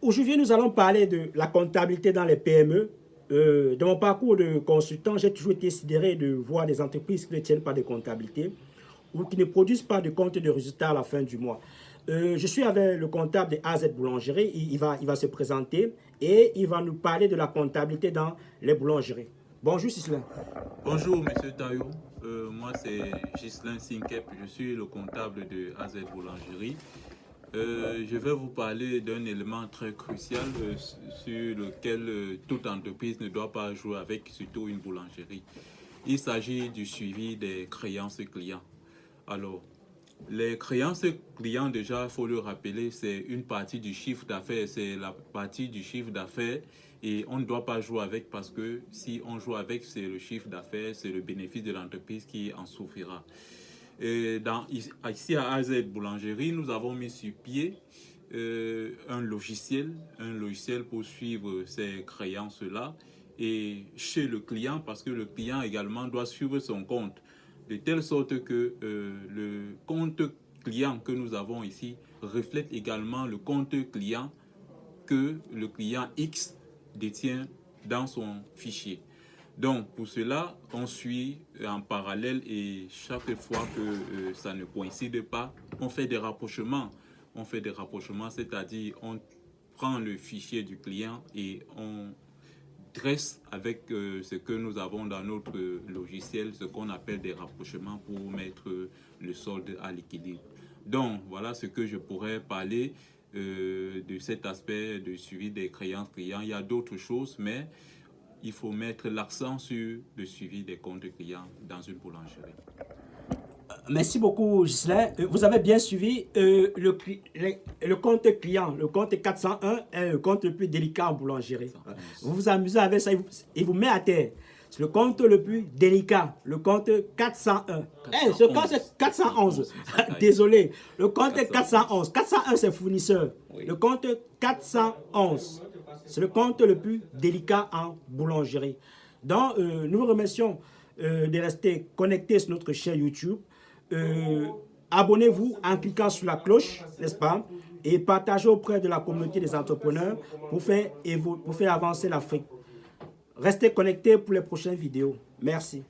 Aujourd'hui, nous allons parler de la comptabilité dans les PME. Dans mon parcours de consultant, j'ai toujours été sidéré de voir des entreprises qui ne tiennent pas de comptabilité ou qui ne produisent pas de compte de résultats à la fin du mois. Je suis avec le comptable de AZ Boulangerie. Il va se présenter et il va nous parler de la comptabilité dans les boulangeries. Bonjour, Sislin. Bonjour, Monsieur Tayo. Moi, c'est Ghislain Sinkep. Je suis le comptable de AZ Boulangerie. Je vais vous parler d'un élément très crucial sur lequel toute entreprise ne doit pas jouer avec, surtout une boulangerie. Il s'agit du suivi des créances clients. Alors, les créances clients, déjà, il faut le rappeler, c'est une partie du chiffre d'affaires. C'est la partie du chiffre d'affaires et on ne doit pas jouer avec parce que si on joue avec, c'est le chiffre d'affaires, c'est le bénéfice de l'entreprise qui en souffrira. Ici à AZ Boulangerie, nous avons mis sur pied un logiciel pour suivre ces créances-là et chez le client, parce que le client également doit suivre son compte, de telle sorte que le compte client que nous avons ici reflète également le compte client que le client X détient dans son fichier. Donc, pour cela, on suit en parallèle et chaque fois que ça ne coïncide pas, on fait des rapprochements. On fait des rapprochements, c'est-à-dire on prend le fichier du client et on dresse avec ce que nous avons dans notre logiciel, ce qu'on appelle des rapprochements pour mettre le solde à l'équilibre. Donc, voilà ce que je pourrais parler de cet aspect de suivi des créances clients. Il y a d'autres choses, mais il faut mettre l'accent sur le suivi des comptes clients dans une boulangerie. Merci beaucoup, Ghislain. Vous avez bien suivi le compte client. Le compte 401 est le compte le plus délicat en boulangerie. Vous vous amusez avec ça, il vous met à terre. C'est le compte le plus délicat, le compte 401. Ce compte c'est 411. Désolé. Le compte 411. 401 c'est fournisseur. Oui. Le compte 411, c'est le compte le plus délicat en boulangerie. Donc, nous vous remercions de rester connectés sur notre chaîne YouTube. Abonnez-vous en cliquant sur la cloche, n'est-ce pas? Et partagez auprès de la communauté des entrepreneurs pour faire avancer l'Afrique. Restez connectés pour les prochaines vidéos. Merci.